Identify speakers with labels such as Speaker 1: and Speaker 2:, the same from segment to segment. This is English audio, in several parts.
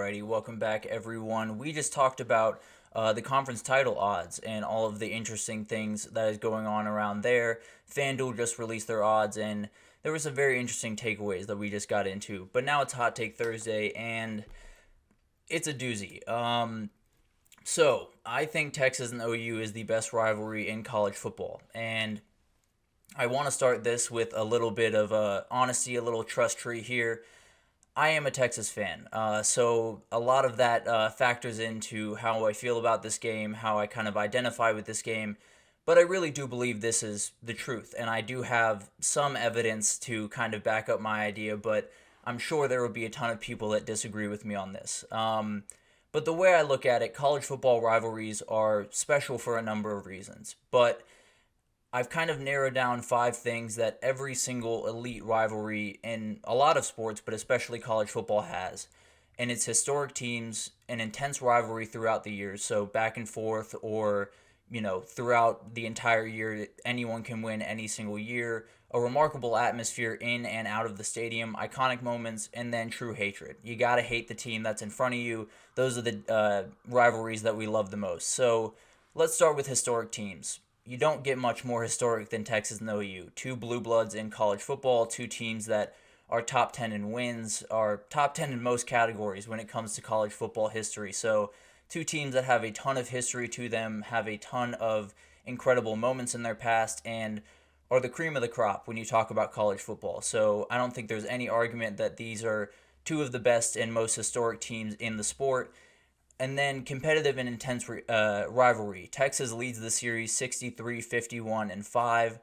Speaker 1: Alrighty, welcome back, everyone. We just talked about the conference title odds and all of the interesting things that is going on around there. FanDuel just released their odds, and there were some very interesting takeaways that we just got into. But now it's Hot Take Thursday, and it's a doozy. So I think Texas and OU is the best rivalry in college football, and I want to start this with a little bit of honesty, a little trust tree here. I am a Texas fan, so a lot of that factors into how I feel about this game, how I kind of identify with this game, but I really do believe this is the truth, and I do have some evidence to kind of back up my idea, but I'm sure there will be a ton of people that disagree with me on this. But the way I look at it, college football rivalries are special for a number of reasons, but I've kind of narrowed down 5 things that every single elite rivalry in a lot of sports, but especially college football, has. And it's historic teams, an intense rivalry throughout the years, so back and forth, or, throughout the entire year, anyone can win any single year, a remarkable atmosphere in and out of the stadium, iconic moments, and then true hatred. You gotta hate the team that's in front of you. Those are the rivalries that we love the most. So let's start with historic teams. You don't get much more historic than Texas and OU. Two blue bloods in college football, two teams that are top 10 in wins, are top 10 in most categories when it comes to college football history. So two teams that have a ton of history to them, have a ton of incredible moments in their past, and are the cream of the crop when you talk about college football. So I don't think there's any argument that these are two of the best and most historic teams in the sport. And then competitive and intense rivalry. Texas leads the series 63, 51, and 5.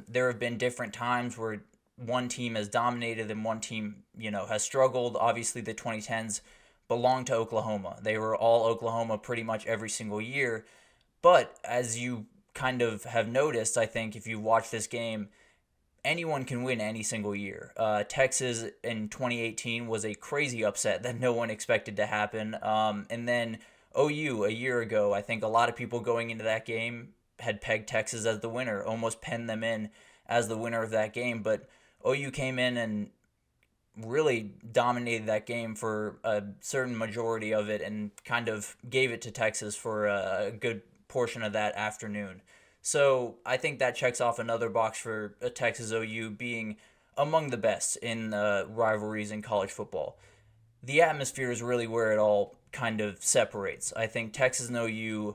Speaker 1: There have been different times where one team has dominated and one team, has struggled. Obviously, the 2010s belong to Oklahoma. They were all Oklahoma pretty much every single year. But as you kind of have noticed, I think, if you watch this game, anyone can win any single year. Texas in 2018 was a crazy upset that no one expected to happen. And then OU a year ago, I think a lot of people going into that game had pegged Texas as the winner, almost penned them in as the winner of that game. But OU came in and really dominated that game for a certain majority of it and kind of gave it to Texas for a good portion of that afternoon. So I think that checks off another box for a Texas OU being among the best in rivalries in college football. The atmosphere is really where it all kind of separates. I think Texas and OU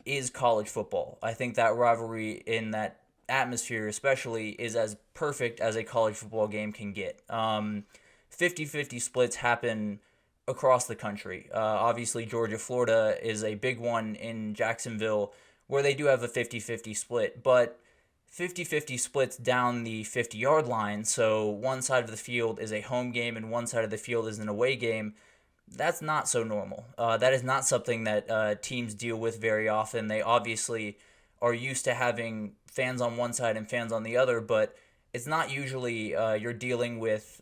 Speaker 1: is college football. I think that rivalry in that atmosphere especially is as perfect as a college football game can get. 50-50 splits happen across the country. Obviously, Georgia-Florida is a big one in Jacksonville, where they do have a 50-50 split, but 50-50 splits down the 50-yard line, so one side of the field is a home game and one side of the field is an away game. That's not so normal. That is not something that teams deal with very often. They obviously are used to having fans on one side and fans on the other, but it's not usually you're dealing with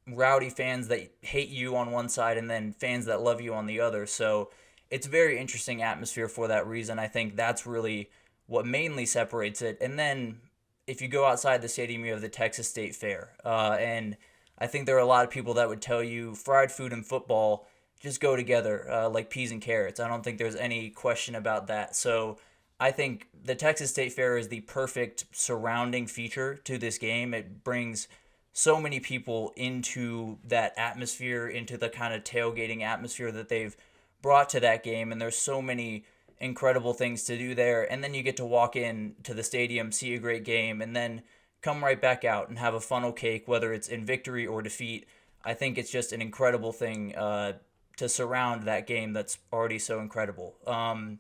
Speaker 1: rowdy fans that hate you on one side and then fans that love you on the other, so it's a very interesting atmosphere for that reason. I think that's really what mainly separates it. And then if you go outside the stadium, you have the Texas State Fair. And I think there are a lot of people that would tell you fried food and football just go together like peas and carrots. I don't think there's any question about that. So I think the Texas State Fair is the perfect surrounding feature to this game. It brings so many people into that atmosphere, into the kind of tailgating atmosphere that they've brought to that game, and there's so many incredible things to do there, and then you get to walk in to the stadium, see a great game, and then come right back out and have a funnel cake, whether it's in victory or defeat. I think it's just an incredible thing to surround that game that's already so incredible. And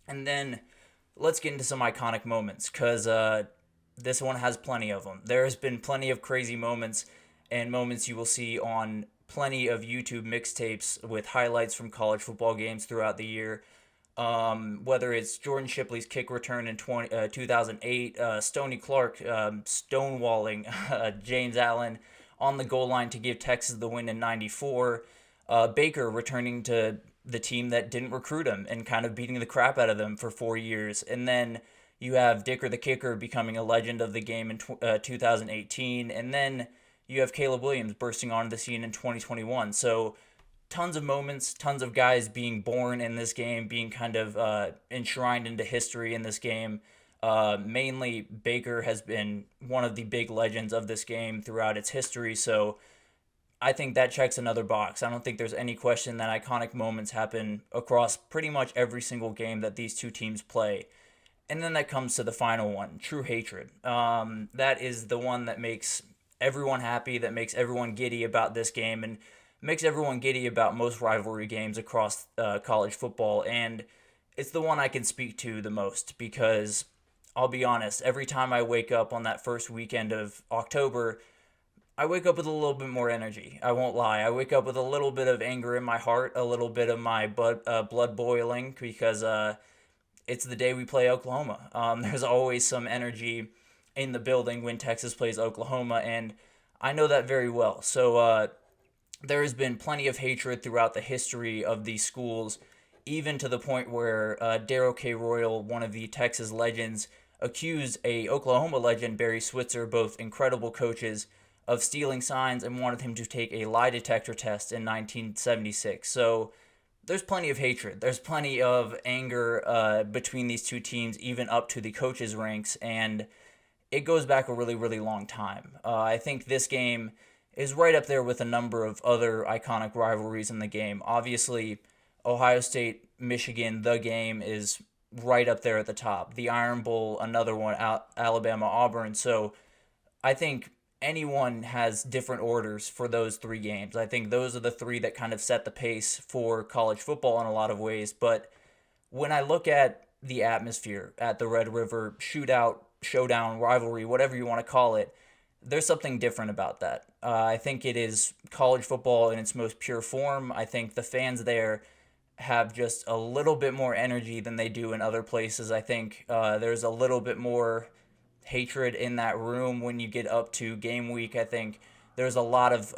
Speaker 1: then let's get into some iconic moments, because this one has plenty of them. There has been plenty of crazy moments and moments you will see on plenty of YouTube mixtapes with highlights from college football games throughout the year. Whether it's Jordan Shipley's kick return in 2008, Stoney Clark stonewalling James Allen on the goal line to give Texas the win in 94, Baker returning to the team that didn't recruit him and kind of beating the crap out of them for 4 years. And then you have Dicker the kicker becoming a legend of the game in 2018. And then you have Caleb Williams bursting onto the scene in 2021. So tons of moments, tons of guys being born in this game, being kind of enshrined into history in this game. Mainly, Baker has been one of the big legends of this game throughout its history, so I think that checks another box. I don't think there's any question that iconic moments happen across pretty much every single game that these two teams play. And then that comes to the final one, true hatred. That is the one that makes everyone happy, that makes everyone giddy about this game, and makes everyone giddy about most rivalry games across college football. And it's the one I can speak to the most because I'll be honest, every time I wake up on that first weekend of October, I wake up with a little bit more energy. I won't lie. I wake up with a little bit of anger in my heart, a little bit of my blood boiling because it's the day we play Oklahoma. There's always some energy in the building when Texas plays Oklahoma, and I know that very well. So there has been plenty of hatred throughout the history of these schools, even to the point where Darrell K. Royal, one of the Texas legends, accused a Oklahoma legend, Barry Switzer, both incredible coaches, of stealing signs and wanted him to take a lie detector test in 1976. So there's plenty of hatred. There's plenty of anger between these two teams, even up to the coaches' ranks, and it goes back a really, really long time. I think this game is right up there with a number of other iconic rivalries in the game. Obviously, Ohio State, Michigan, the game is right up there at the top. The Iron Bowl, another one, Alabama, Auburn. So I think anyone has different orders for those three games. I think those are the three that kind of set the pace for college football in a lot of ways. But when I look at the atmosphere at the Red River shootout, showdown, rivalry, whatever you want to call it, there's something different about that. I think it is college football in its most pure form. I think the fans there have just a little bit more energy than they do in other places. I think there's a little bit more hatred in that room when you get up to game week. I think there's a lot of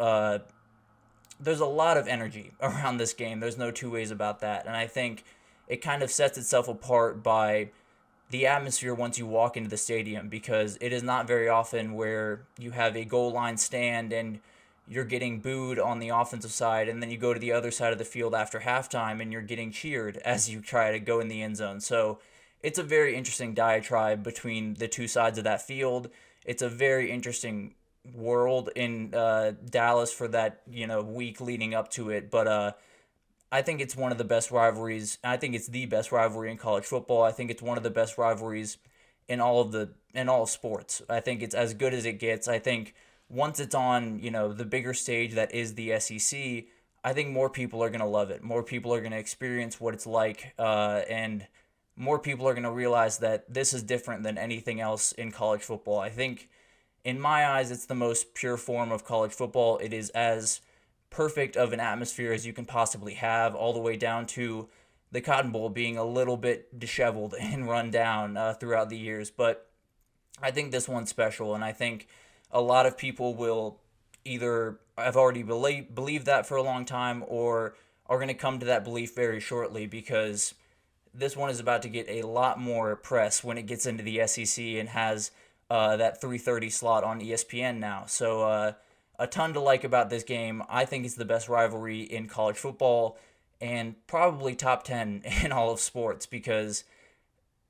Speaker 1: energy around this game. There's no two ways about that. And I think it kind of sets itself apart by the atmosphere once you walk into the stadium, because it is not very often where you have a goal line stand and you're getting booed on the offensive side, and then you go to the other side of the field after halftime and you're getting cheered as you try to go in the end zone. So it's a very interesting diatribe between the two sides of that field. It's a very interesting world in Dallas for that week leading up to it. But I think it's one of the best rivalries. I think it's the best rivalry in college football. I think it's one of the best rivalries in all of sports. I think it's as good as it gets. I think once it's on the bigger stage that is the SEC, I think more people are gonna love it. More people are gonna experience what it's like, and more people are going to realize that this is different than anything else in college football. I think, in my eyes, it's the most pure form of college football. It is as perfect of an atmosphere as you can possibly have, all the way down to the Cotton Bowl being a little bit disheveled and run down throughout the years. But I think this one's special, and I think a lot of people will either have already believed that for a long time or are going to come to that belief very shortly, because this one is about to get a lot more press when it gets into the SEC and has that 3:30 slot on ESPN now. So a ton to like about this game. I think it's the best rivalry in college football and probably top 10 in all of sports, because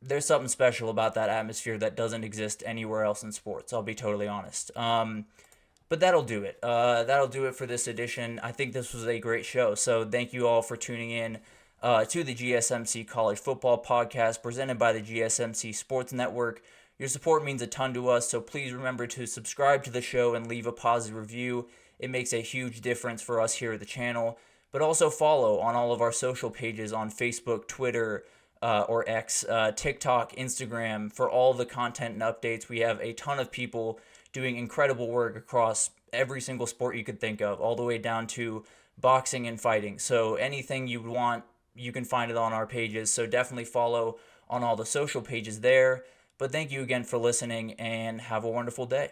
Speaker 1: there's something special about that atmosphere that doesn't exist anywhere else in sports. I'll be totally honest. But that'll do it. That'll do it for this edition. I think this was a great show. So thank you all for tuning in to the GSMC College Football Podcast presented by the GSMC Sports Network. Your support means a ton to us, so please remember to subscribe to the show and leave a positive review. It makes a huge difference for us here at the channel. But also follow on all of our social pages on Facebook, Twitter, or X, TikTok, Instagram for all the content and updates. We have a ton of people doing incredible work across every single sport you could think of, all the way down to boxing and fighting. So anything you want, you can find it on our pages. So definitely follow on all the social pages there. But thank you again for listening, and have a wonderful day.